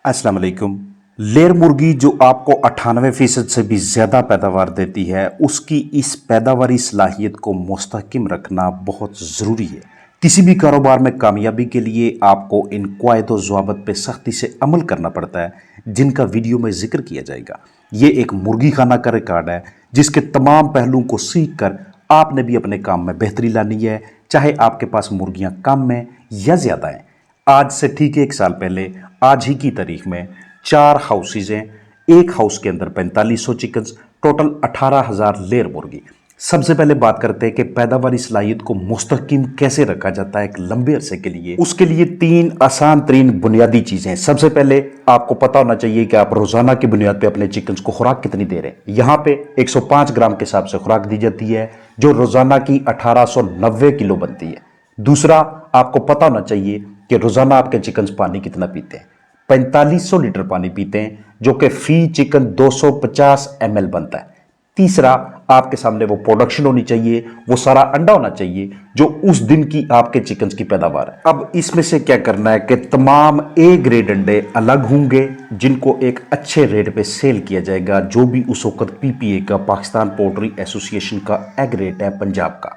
अस्सलाम वालेकुम। लेयर मुर्गी जो आपको 98% से भी ज़्यादा पैदावार देती है, उसकी इस पैदावारी सलाहियत को मुस्तहकम रखना बहुत ज़रूरी है। किसी भी कारोबार में कामयाबी के लिए आपको इन क़वाइद व ज़वाबित पे सख्ती से अमल करना पड़ता है, जिनका वीडियो में जिक्र किया जाएगा। ये एक मुर्गी खाना का रिकॉर्ड है, जिसके तमाम पहलुओं को सीख कर आपने भी अपने काम में बेहतरी लानी है, चाहे आपके पास मुर्गियाँ कम हैं या ज़्यादा हैं। आज से ठीक 1 साल पहले आज ही की तारीख में 4 हाउसेज हैं। एक हाउस के अंदर 4500 चिकन्स, टोटल 18,000 लेयर मुर्गी। सबसे पहले बात करते हैं कि पैदावारी सलाहियत को मुस्तहकम कैसे रखा जाता है एक लंबे अरसे के लिए। उसके लिए 3 आसान तरीन बुनियादी चीज़ें हैं। सबसे पहले आपको पता होना चाहिए कि आप रोज़ाना की बुनियाद पर अपने चिकन्स को खुराक कितनी दे रहे हैं। यहाँ पे 105 ग्राम के हिसाब से खुराक दी जाती है, जो रोज़ाना की 1890 किलो बनती है। दूसरा, आपको पता होना चाहिए कि रोज़ाना आपके चिकन्स पानी कितना पीते हैं। 4500 लीटर पानी पीते हैं, जो कि फी चिकन 250 ml बनता है। तीसरा, आपके सामने वो प्रोडक्शन होनी चाहिए, वो सारा अंडा होना चाहिए जो उस दिन की आपके चिकन्स की पैदावार है। अब इसमें से क्या करना है कि तमाम ए ग्रेड अंडे अलग होंगे, जिनको एक अच्छे रेट पे सेल किया जाएगा, जो भी उस वक्त पीपीए का, पाकिस्तान पोल्ट्री एसोसिएशन का एग रेट है पंजाब का।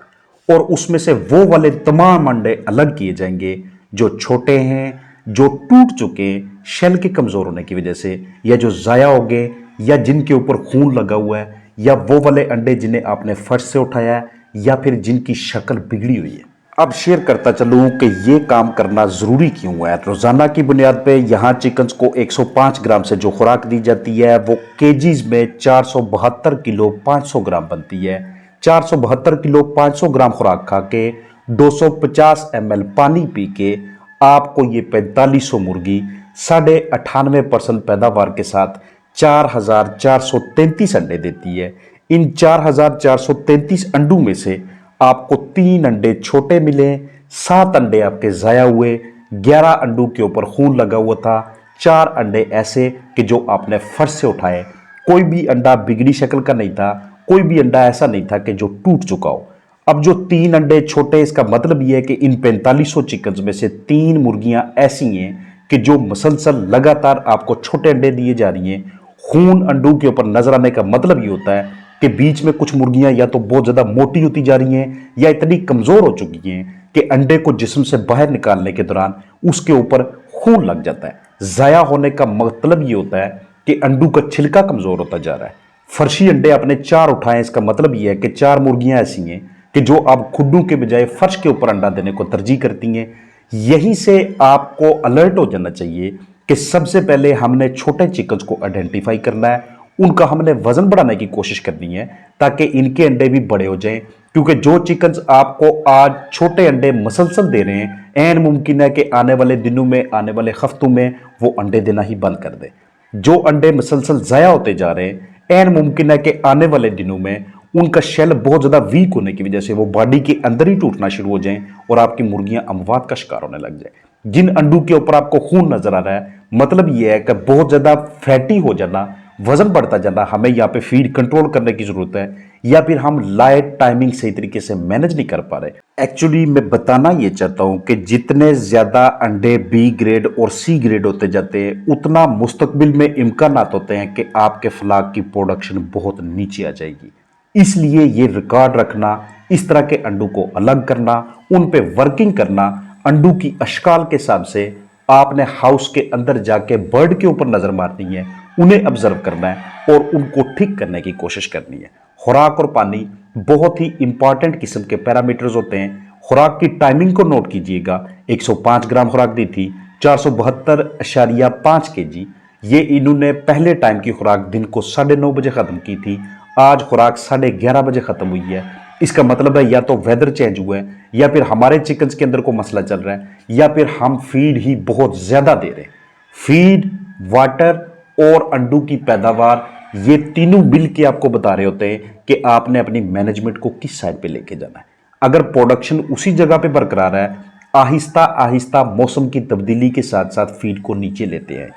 और उसमें से वो वाले तमाम अंडे अलग किए जाएंगे जो छोटे हैं, जो टूट चुके हैं शेल के कमज़ोर होने की वजह से, या जो ज़ाया हो गए, या जिनके ऊपर खून लगा हुआ है, या वो वाले अंडे जिन्हें आपने फर्श से उठाया है, या फिर जिनकी शक्ल बिगड़ी हुई है। अब शेयर करता चलूँ कि ये काम करना ज़रूरी क्यों है। रोज़ाना की बुनियाद पे यहाँ चिकन्स को 105 ग्राम से जो खुराक दी जाती है, वो केजीज में 472 किलो 500 ग्राम बनती है। 472 किलो 500 ग्राम खुराक खा के 250 ml पानी पी के आपको ये 4500 मुर्गी 98.5% पैदावार के साथ 4433 अंडे देती है। इन 4433 अंडों में से आपको 3 अंडे छोटे मिले, 7 अंडे आपके ज़ाया हुए, 11 अंडों के ऊपर खून लगा हुआ था, 4 अंडे ऐसे कि जो आपने फर्श से उठाए। कोई भी अंडा बिगड़ी शक्ल का नहीं था, कोई भी अंडा ऐसा नहीं था कि जो टूट चुका हो। अब जो 3 अंडे छोटे, इसका मतलब यह है कि इन 4500 चिकन्स में से 3 मुर्गियां ऐसी हैं कि जो मसलसल लगातार आपको छोटे अंडे दिए जा रही हैं। खून अंडों के ऊपर नजर आने का मतलब ये होता है कि बीच में कुछ मुर्गियां या तो बहुत ज्यादा मोटी होती जा रही हैं, या इतनी कमजोर हो चुकी हैं कि अंडे को जिस्म से बाहर निकालने के दौरान उसके ऊपर खून लग जाता है। ज़ाया होने का मतलब ये होता है कि अंडों का छिलका कमजोर होता जा रहा है। फर्शी अंडे आपने 4 उठाए, इसका मतलब यह है कि 4 मुर्गियां ऐसी हैं कि जो आप खुड्डों के बजाय फर्श के ऊपर अंडा देने को तरजीह करती हैं। यहीं से आपको अलर्ट हो जाना चाहिए कि सबसे पहले हमने छोटे चिकन्स को आइडेंटिफाई करना है, उनका हमने वजन बढ़ाने की कोशिश करनी है ताकि इनके अंडे भी बड़े हो जाएं। क्योंकि जो चिकन्स आपको आज छोटे अंडे मसलसल दे रहे हैं, ऐन मुमकिन है कि आने वाले दिनों में, आने वाले हफ्तों में वो अंडे देना ही बंद कर दे। जो अंडे मसलसल ज़ाया होते जा रहे हैं, ऐन मुमकिन है कि आने वाले दिनों में उनका शेल बहुत ज़्यादा वीक होने की वजह से वो बॉडी के अंदर ही टूटना शुरू हो जाएं और आपकी मुर्गियां अमवात का शिकार होने लग जाए। जिन अंडों के ऊपर आपको खून नजर आ रहा है, मतलब ये है कि बहुत ज़्यादा फैटी हो जाना, वजन बढ़ता जाना, हमें यहाँ पे फीड कंट्रोल करने की ज़रूरत है, या फिर हम लाइट टाइमिंग सही तरीके से मैनेज नहीं कर पा रहे। एक्चुअली मैं बताना ये चाहता हूँ कि जितने ज़्यादा अंडे बी ग्रेड और सी ग्रेड होते जाते हैं, उतना मुस्तकबिल में इम्कानात होते हैं कि आपके फलाक की प्रोडक्शन बहुत नीचे आ जाएगी। इसलिए ये रिकॉर्ड रखना, इस तरह के अंडों को अलग करना, उन पे वर्किंग करना, अंडों की अशकाल के हिसाब से आपने हाउस के अंदर जाके बर्ड के ऊपर नजर मारनी है, उन्हें ऑब्जर्व करना है और उनको ठीक करने की कोशिश करनी है। खुराक और पानी बहुत ही इंपॉर्टेंट किस्म के पैरामीटर्स होते हैं। खुराक की टाइमिंग को नोट कीजिएगा। 105 ग्राम खुराक दी थी, 472.5 kg। ये इन्होंने पहले टाइम की खुराक दिन को 9:30 बजे खत्म की थी। आज खुराक 11:30 बजे खत्म हुई है। इसका मतलब है या तो वेदर चेंज हुआ है, या फिर हमारे चिकन्स के अंदर कोई मसला चल रहा है, या फिर हम फीड ही बहुत ज्यादा दे रहे हैं। फीड, वाटर और अंडों की पैदावार, ये तीनों मिल के आपको बता रहे होते हैं कि आपने अपनी मैनेजमेंट को किस साइड पे लेके जाना है। अगर प्रोडक्शन उसी जगह पे बरकरार है, आहिस्ता आहिस्ता मौसम की तब्दीली के साथ साथ फीड को नीचे लेते हैं।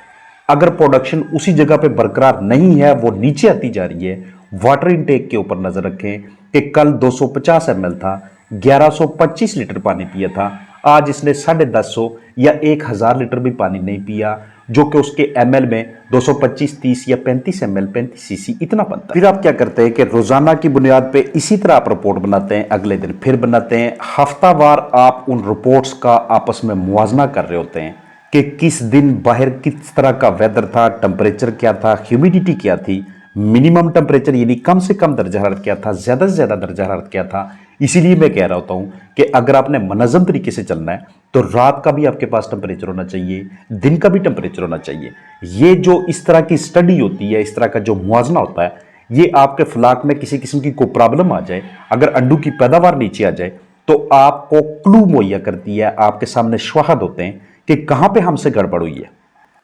अगर प्रोडक्शन उसी जगह पे बरकरार नहीं है, वो नीचे आती जा रही है, वाटर इनटेक के ऊपर नजर रखें कि कल 250 ml था, 1125 लीटर पानी पिया था, आज इसने 150 या 1000 लीटर भी पानी नहीं पिया। जो कि उसके ml में 225, 30 या 35 ml 35 cc इतना बनता है। फिर आप क्या करते हैं कि रोजाना की बुनियाद पे इसी तरह आप रिपोर्ट बनाते हैं, अगले दिन फिर बनाते हैं। हफ्तावार आप उन रिपोर्ट्स का आपस में मुवाजना कर रहे होते हैं कि किस दिन बाहर किस तरह का वेदर था, टेम्परेचर क्या था, ह्यूमिडिटी क्या थी, मिनिमम टेम्परेचर यानी कम से कम दर्जा हरारत क्या था, ज्यादा से ज्यादा दर्जा हरारत क्या था। इसीलिए मैं कह रहा होता हूं कि अगर आपने मनज़म तरीके से चलना है तो रात का भी आपके पास टेम्परेचर होना चाहिए, दिन का भी टेम्परेचर होना चाहिए। ये जो इस तरह की स्टडी होती है, इस तरह का जो मुआवजना होता है, ये आपके फ्लाक में किसी किस्म की कोई प्रॉब्लम आ जाए, अगर अंडू की पैदावार नीचे आ जाए तो आपको क्लू मुहैया करती है, आपके सामने शवाहद होते हैं कि कहां पे हमसे गड़बड़ हुई है।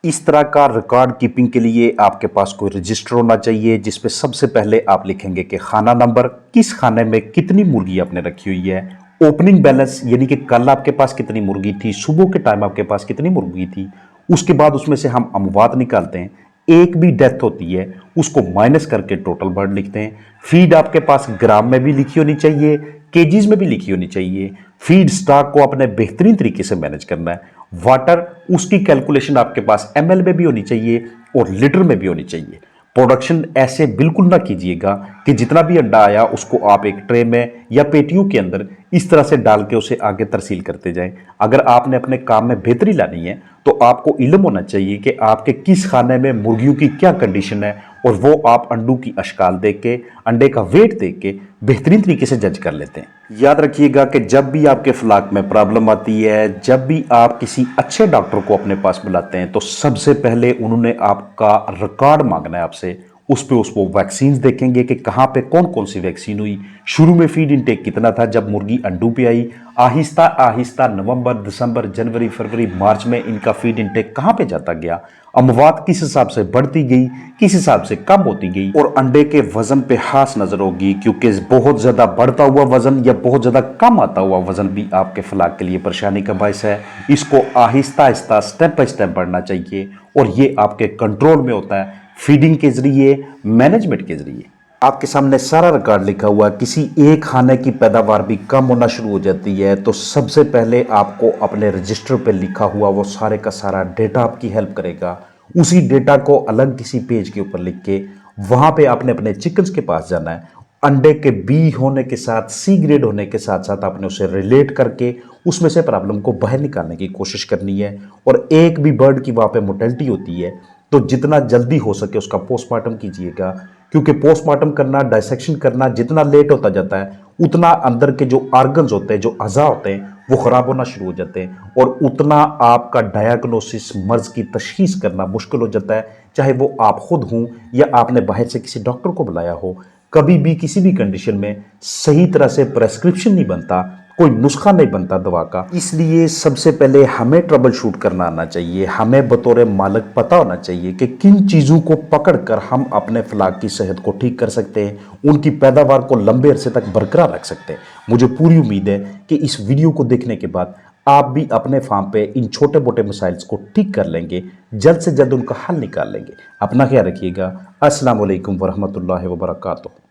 इस तरह का रिकॉर्ड कीपिंग के लिए आपके पास कोई रजिस्टर होना चाहिए जिसपे सबसे पहले आप लिखेंगे कि खाना नंबर, किस खाने में कितनी मुर्गी आपने रखी हुई है, ओपनिंग बैलेंस यानी कि कल आपके पास कितनी मुर्गी थी, सुबह के टाइम आपके पास कितनी मुर्गी थी। उसके बाद उसमें से हम अमवात निकालते हैं, एक भी डेथ होती है उसको माइनस करके टोटल बर्ड लिखते हैं। फीड आपके पास ग्राम में भी लिखी होनी चाहिए, केजीज में भी लिखी होनी चाहिए। फीड स्टॉक को अपने बेहतरीन तरीके से मैनेज करना है। वाटर, उसकी कैलकुलेशन आपके पास एमएल में भी होनी चाहिए और लीटर में भी होनी चाहिए। प्रोडक्शन ऐसे बिल्कुल ना कीजिएगा कि जितना भी अंडा आया उसको आप एक ट्रे में या पेटियों के अंदर इस तरह से डाल के उसे आगे तरसील करते जाएं। अगर आपने अपने काम में बेहतरी लानी है तो आपको इल्म होना चाहिए कि आपके किस खाने में मुर्गियों की क्या कंडीशन है, और वो आप अंडू की अशकाल देख के, अंडे का वेट देख के बेहतरीन तरीके से जज कर लेते हैं। याद रखिएगा कि जब भी आपके फ्लाक में प्रॉब्लम आती है, जब भी आप किसी अच्छे डॉक्टर को अपने पास बुलाते हैं, तो सबसे पहले उन्होंने आपका रिकॉर्ड मांगना है आपसे। उस पे उसको वैक्सीन देखेंगे कि कहाँ पे कौन कौन सी वैक्सीन हुई, शुरू में फीड इनटेक कितना था जब मुर्गी अंडू पे आई, आहिस्ता आहिस्ता नवंबर, दिसंबर, जनवरी, फरवरी, मार्च में इनका फीड इनटेक कहाँ पे जाता गया, अमवात किस हिसाब से बढ़ती गई, किस हिसाब से कम होती गई, और अंडे के वजन पे खास नजर होगी, क्योंकि बहुत ज्यादा बढ़ता हुआ वजन या बहुत ज्यादा कम आता हुआ वजन भी आपके फ्लाक के लिए परेशानी का बायस है। इसको Aahista Aahista step by step बढ़ना चाहिए, और ये आपके कंट्रोल में होता है फीडिंग के जरिए, मैनेजमेंट के जरिए। आपके सामने सारा रिकॉर्ड लिखा हुआ है। किसी एक खाने की पैदावार भी कम होना शुरू हो जाती है तो सबसे पहले आपको अपने रजिस्टर पे लिखा हुआ वो सारे का सारा डेटा आपकी हेल्प करेगा। उसी डेटा को अलग किसी पेज के ऊपर लिख के वहां पे आपने अपने चिकन्स के पास जाना है। अंडे के बी होने के साथ, सी ग्रेड होने के साथ साथ आपने उसे रिलेट करके उसमें से प्रॉब्लम को बाहर निकालने की कोशिश करनी है। और एक भी बर्ड की वहां पे मोर्टेलिटी होती है तो जितना जल्दी हो सके उसका पोस्टमार्टम कीजिएगा, क्योंकि पोस्टमार्टम करना, डायसेक्शन करना जितना लेट होता जाता है उतना अंदर के जो ऑर्गन्स होते हैं, जो अज़ा होते हैं, वो खराब होना शुरू हो जाते हैं, और उतना आपका डायग्नोसिस, मर्ज की तशखीस करना मुश्किल हो जाता है, चाहे वो आप खुद हों या आपने बाहर से किसी डॉक्टर को बुलाया हो। कभी भी किसी भी कंडीशन में सही तरह से प्रेस्क्रिप्शन नहीं बनता, कोई नुस्खा नहीं बनता दवा का। इसलिए सबसे पहले हमें ट्रबल शूट करना आना चाहिए। हमें बतौर मालिक पता होना चाहिए कि किन चीज़ों को पकड़कर हम अपने फ्लाक की सेहत को ठीक कर सकते हैं, उनकी पैदावार को लंबे अरसे तक बरकरार रख सकते हैं। मुझे पूरी उम्मीद है कि इस वीडियो को देखने के बाद आप भी अपने फार्म पे इन छोटे मोटे मसाइल्स को ठीक कर लेंगे, जल्द से जल्द उनका हल निकाल लेंगे। अपना ख्याल रखिएगा। अस्सलाम वालेकुम वरहमतुल्लाहि वबरकातुहू।